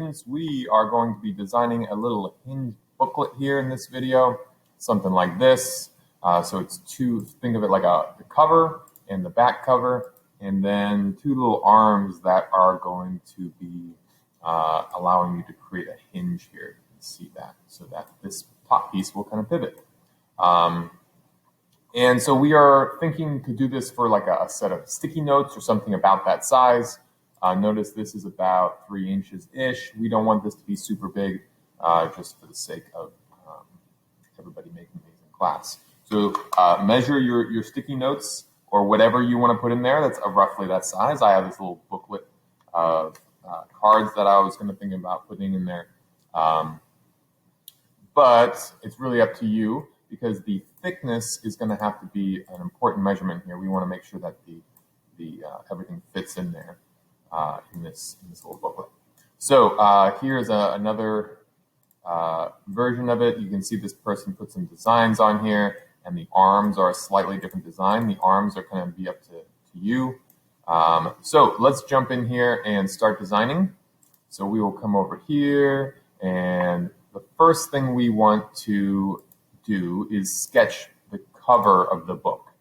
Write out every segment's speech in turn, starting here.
students, we are going to be designing a little hinge booklet here in this video, something like this. So it's think of it like the cover and the back cover, and then two little arms that are going to be allowing you to create a hinge here. You can see that, so that this top piece will kind of pivot. And so we are thinking to do this for like a set of sticky notes or something about that size. Notice this is about 3 inches-ish. We don't want this to be super big, just for the sake of everybody making these in class. So measure your sticky notes or whatever you want to put in there that's roughly that size. I have this little booklet of cards that I was going to think about putting in there. But it's really up to you, because the thickness is going to have to be an important measurement here. We want to make sure that the everything fits in there in this little booklet. So here's another version of it. You can see this person put some designs on here, and the arms are a slightly different design. The arms are going to be up to you. So let's jump in here and start designing. So we will come over here, and the first thing we want to do is sketch the cover of the book.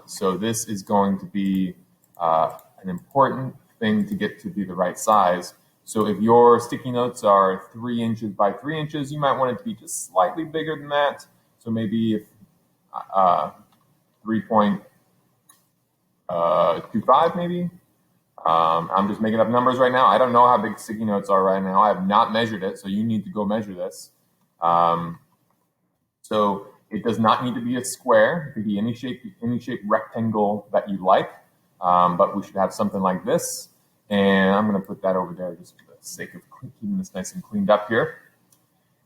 So this is going to be an important thing to get to be the right size. So if your sticky notes are 3 inches by 3 inches, you might want it to be just slightly bigger than that. So maybe if 3.25 maybe. I'm just making up numbers right now. I don't know how big sticky notes are right now. I have not measured it, so you need to go measure this. So it does not need to be a square. It can be any shape rectangle that you like, but we should have something like this. And I'm going to put that over there just for the sake of keeping this nice and cleaned up here.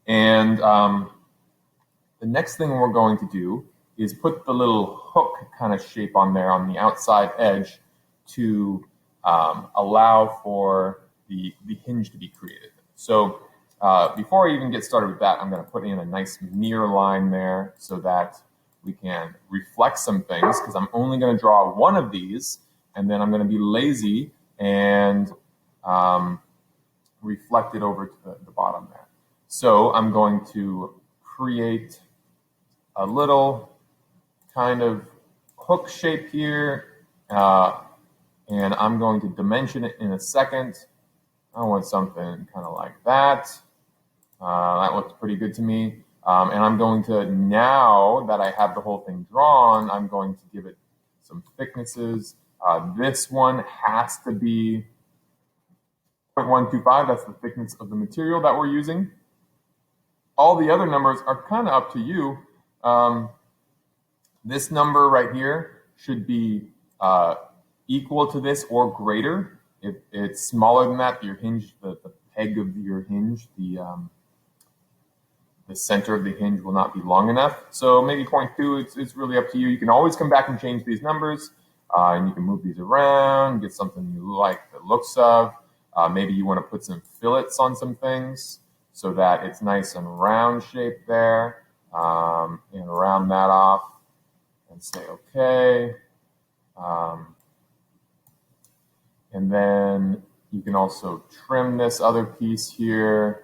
And the next thing we're going to do is put the little hook kind of shape on there on the outside edge to allow for the hinge to be created. So before I even get started with that, I'm going to put in a nice mirror line there so that we can reflect some things, because I'm only going to draw one of these, and then I'm going to be lazy and reflect it over to the bottom there. So I'm going to create a little kind of hook shape here, and I'm going to dimension it in a second. I want something kind of like that. That looks pretty good to me. And I'm going to, now that I have the whole thing drawn, I'm going to give it some thicknesses. This one has to be 0.125. That's the thickness of the material that we're using. All the other numbers are kind of up to you. This number right here should be equal to this or greater. If it's smaller than that, your hinge, the peg of your hinge, the center of the hinge will not be long enough. So maybe 0.2, it's really up to you. You can always come back and change these numbers, and you can move these around, get something you like the looks of. Maybe you want to put some fillets on some things so that it's nice and round shape there, and round that off and say okay. And then you can also trim this other piece here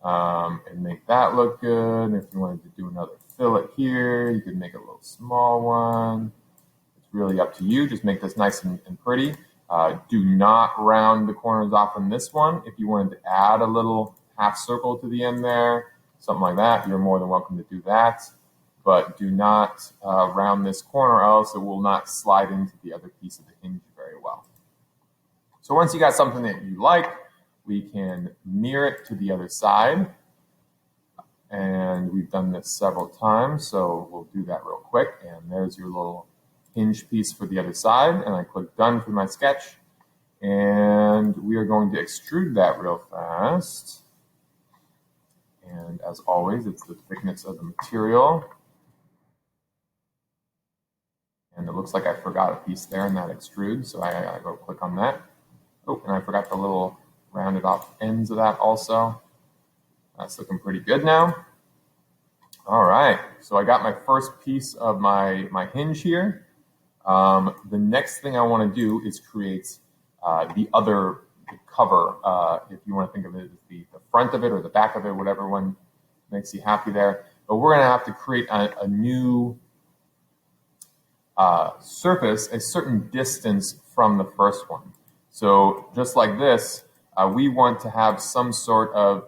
and make that look good. If you wanted to do another fillet here, you could make a little small one. It's really up to you. Just make this nice and pretty. Do not round the corners off on this one. If you wanted to add a little half circle to the end there, something like that, you're more than welcome to do that. But do not round this corner, or else it will not slide into the other piece of the hinge very well. So once you got something that you like, we can mirror it to the other side. And we've done this several times, so we'll do that real quick. And there's your little hinge piece for the other side. And I click done for my sketch. And we are going to extrude that real fast. And as always, it's the thickness of the material. And it looks like I forgot a piece there in that extrude, so I gotta go click on that. Oh, and I forgot the little rounded off ends of that also. That's looking pretty good now. All right, so I got my first piece of my hinge here. The next thing I want to do is create the other cover, if you want to think of it as the front of it or the back of it, whatever one makes you happy there. But we're going to have to create a new surface a certain distance from the first one. So just like this, we want to have some sort of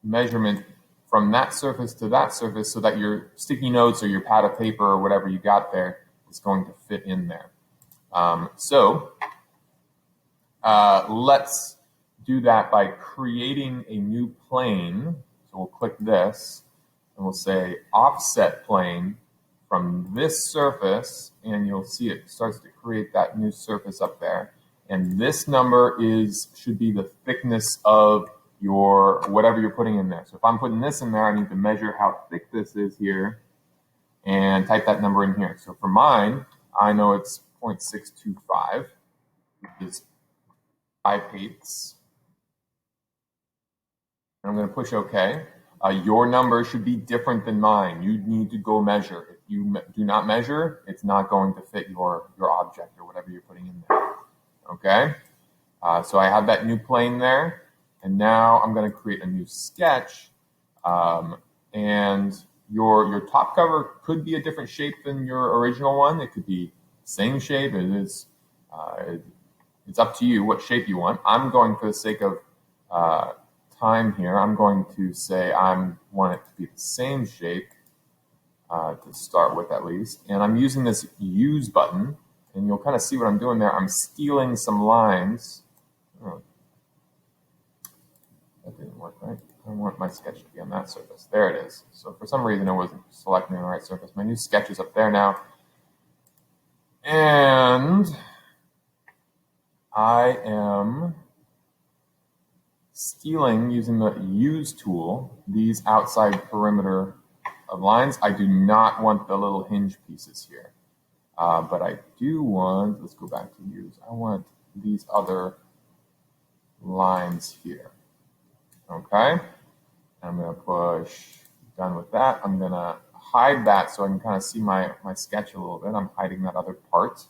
measurement from that surface to that surface so that your sticky notes or your pad of paper or whatever you got there is going to fit in there. Let's do that by creating a new plane. So we'll click this and we'll say offset plane from this surface, and you'll see it starts to create that new surface up there. And this number should be the thickness of your whatever you're putting in there. So if I'm putting this in there, I need to measure how thick this is here and type that number in here. So for mine, I know it's 0.625, which is 5/8. And I'm going to push OK. Your number should be different than mine. You need to go measure. If you do not measure, it's not going to fit your object or whatever you're putting in there. Okay? So I have that new plane there. And now I'm going to create a new sketch. And your top cover could be a different shape than your original one. It could be the same shape. It's up to you what shape you want. I'm going, for the sake of time here, I'm going to say I want it to be the same shape to start with, at least. And I'm using this use button, and you'll kind of see what I'm doing there. I'm stealing some lines. Oh, that didn't work, right? I want my sketch to be on that surface. There it is. So for some reason, I wasn't selecting the right surface. My new sketch is up there now. And I am stealing, using the use tool, these outside perimeter of lines. I do not want the little hinge pieces here. But I do want, let's go back to use. I want these other lines here. Okay? I'm going to push done with that. I'm going to hide that so I can kind of see my sketch a little bit. I'm hiding that other part.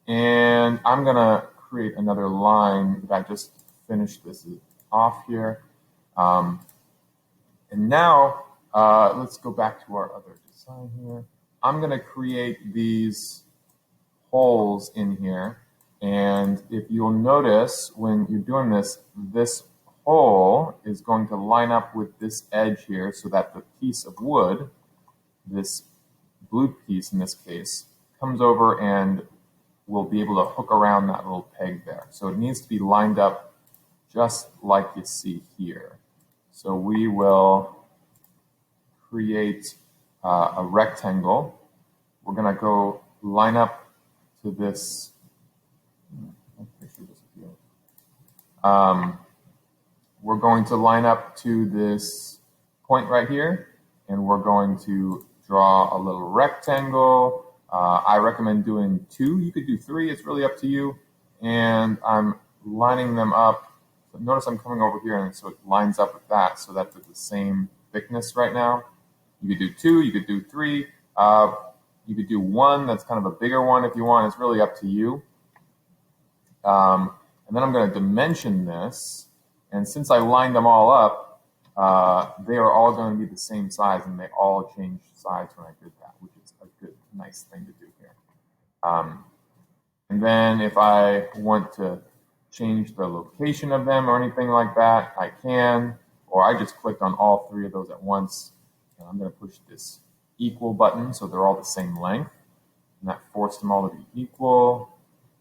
And I'm going to create another line that just finished this off here. And now, let's go back to our other design here. I'm going to create these holes in here. And if you'll notice, when you're doing this, this hole is going to line up with this edge here so that the piece of wood, this blue piece in this case, comes over and will be able to hook around that little peg there. So it needs to be lined up just like you see here. So we will create a rectangle. We're going to go line up to this. We're going to line up to this point right here, and we're going to draw a little rectangle. I recommend doing 2. You could do 3. It's really up to you. And I'm lining them up. So notice I'm coming over here, and so it lines up with that so that they're the same thickness right now. You could do 2. You could do 3. You could do 1. That's kind of a bigger one if you want. It's really up to you. And then I'm going to dimension this. And since I lined them all up, they are all going to be the same size, and they all changed size when I did that, which is a good, nice thing to do here. And then if I want to change the location of them or anything like that, I can, or I just clicked on all 3 of those at once. And I'm going to push this equal button so they're all the same length, and that forced them all to be equal.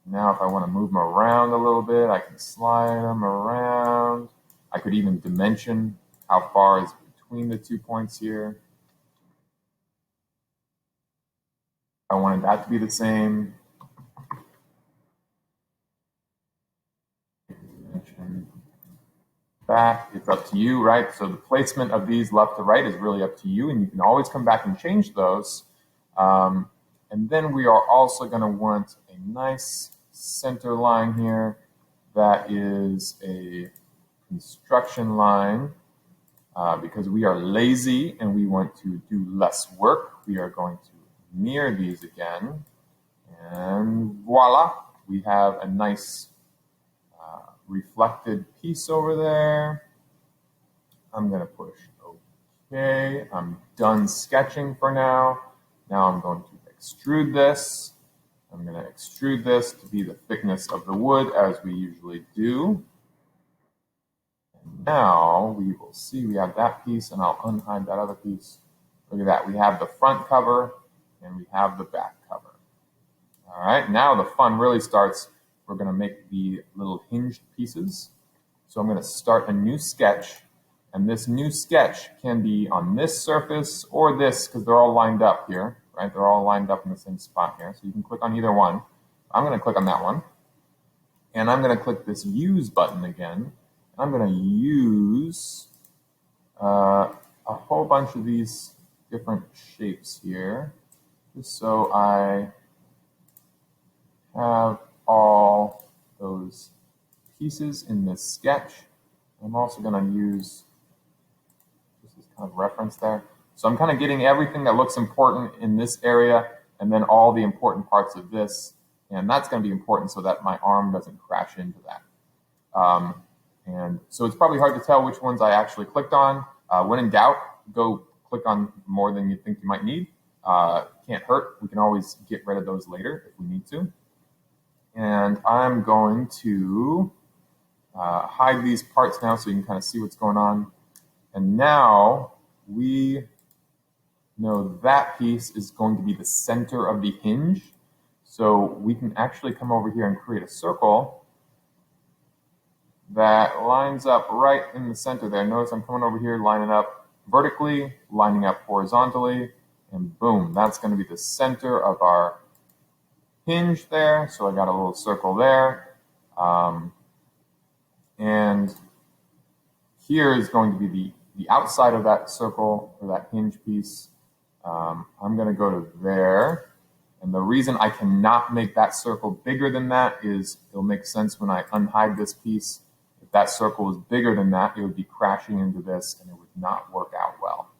Now if I want to move them around a little bit, I can slide them around. I could even dimension how far is between the 2 points here. I wanted that to be the same. Dimension back, it's up to you, right? So the placement of these left to right is really up to you, and you can always come back and change those. And then we are also going to want a nice center line here that is a construction line because we are lazy and we want to do less work. We are going to mirror these again, and voila, we have a nice reflected piece over there. I'm going to push OK. I'm done sketching for now. Now I'm going to extrude this. I'm going to extrude this to be the thickness of the wood as we usually do. And now we will see we have that piece, and I'll unhide that other piece. Look at that. We have the front cover and we have the back cover. All right, now the fun really starts. We're going to make the little hinged pieces. So I'm going to start a new sketch, and this new sketch can be on this surface or this, because they're all lined up here, right? They're all lined up in the same spot here. So you can click on either one. I'm going to click on that one, and I'm going to click this use button again. I'm going to use a whole bunch of these different shapes here, just so I have all those pieces in this sketch. I'm also going to use this as kind of reference there. So I'm kind of getting everything that looks important in this area, and then all the important parts of this, and that's going to be important so that my arm doesn't crash into that. And so it's probably hard to tell which ones I actually clicked on. When in doubt, go click on more than you think you might need. Can't hurt. We can always get rid of those later if we need to. And I'm going to hide these parts now so you can kind of see what's going on. And now we know that piece is going to be the center of the hinge. So we can actually come over here and create a circle that lines up right in the center there. Notice I'm coming over here, lining up vertically, lining up horizontally, and boom, that's going to be the center of our hinge there. So I got a little circle there. And here is going to be the outside of that circle, or that hinge piece. I'm going to go to there. And the reason I cannot make that circle bigger than that is it'll make sense when I unhide this piece. If that circle was bigger than that, it would be crashing into this and it would not work out well.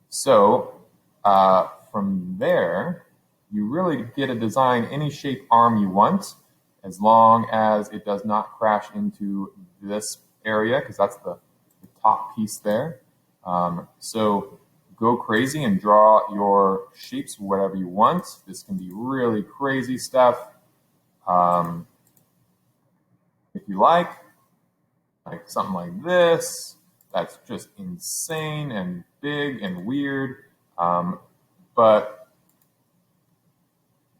So from there, you really get to design any shape arm you want, as long as it does not crash into this area, because that's the top piece there. So go crazy and draw your shapes whatever you want. This can be really crazy stuff. If you like something like this, that's just insane and big and weird. But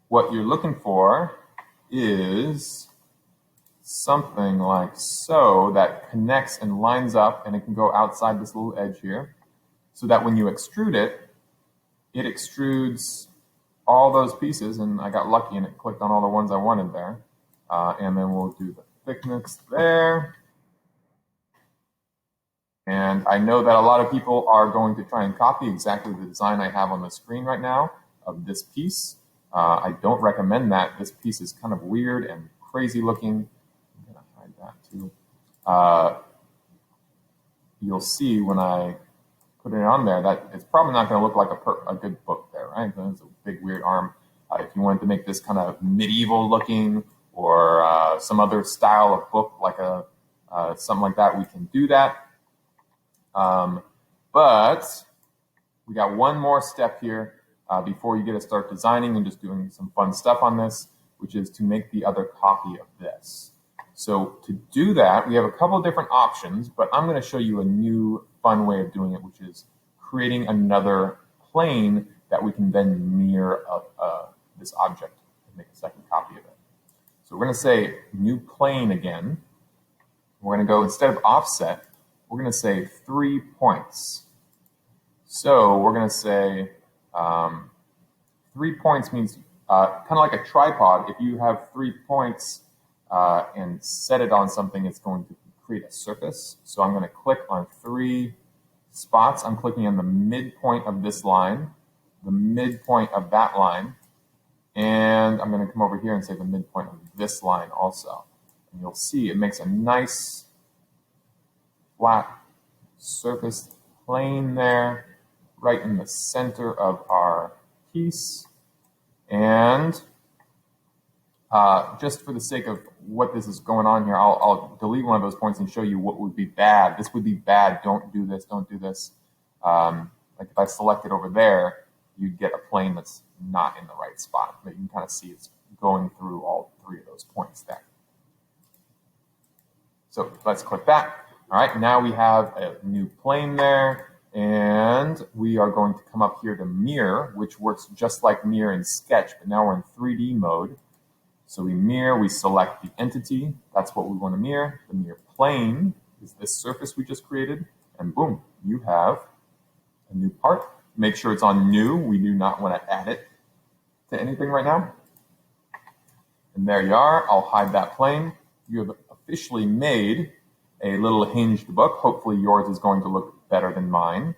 what you're looking for is something like so that connects and lines up, and it can go outside this little edge here, so that when you extrude it, it extrudes all those pieces, and I got lucky and it clicked on all the ones I wanted there. And then we'll do the thickness there. And I know that a lot of people are going to try and copy exactly the design I have on the screen right now of this piece. I don't recommend that. This piece is kind of weird and crazy looking. I'm going to hide that too. You'll see when I put it on there that it's probably not going to look like a good book there, right? It's a big weird arm. If you wanted to make this kind of medieval looking, or some other style of book, like something like that, we can do that. But we got one more step here before you get to start designing and just doing some fun stuff on this, which is to make the other copy of this. So to do that, we have a couple of different options, but I'm going to show you a new fun way of doing it, which is creating another plane that we can then mirror this object and make a second copy of it. So we're going to say new plane again. We're going to go, instead of offset, we're going to say 3 points. So we're going to say 3 points means kind of like a tripod. If you have 3 points and set it on something, it's going to create a surface. So I'm going to click on 3 spots. I'm clicking on the midpoint of this line, the midpoint of that line, and I'm going to come over here and say the midpoint of this line also. And you'll see it makes a nice flat surface plane there, right in the center of our piece. And just for the sake of what this is going on here, I'll delete one of those points and show you what would be bad. This would be bad. Don't do this. Don't do this. Like if I select it over there, you'd get a plane that's not in the right spot. But you can kind of see it's going through all three of those points there. So let's click that. All right, now we have a new plane there, and we are going to come up here to mirror, which works just like mirror in Sketch, but now we're in 3D mode. So we mirror, we select the entity. That's what we want to mirror. The mirror plane is this surface we just created, and boom, you have a new part. Make sure it's on new. We do not want to add it to anything right now. And there you are. I'll hide that plane. You have officially made a little hinged book. Hopefully yours is going to look better than mine.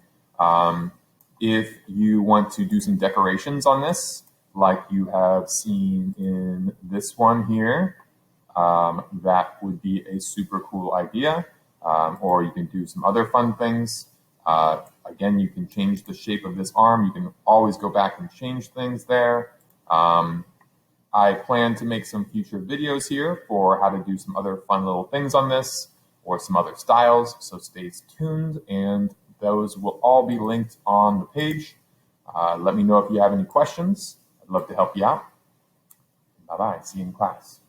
If you want to do some decorations on this, like you have seen in this one here, that would be a super cool idea. Or you can do some other fun things. Again, you can change the shape of this arm. You can always go back and change things there. I plan to make some future videos here for how to do some other fun little things on this or some other styles, so stay tuned, and those will all be linked on the page. Let me know if you have any questions. I'd love to help you out. Bye-bye. See you in class.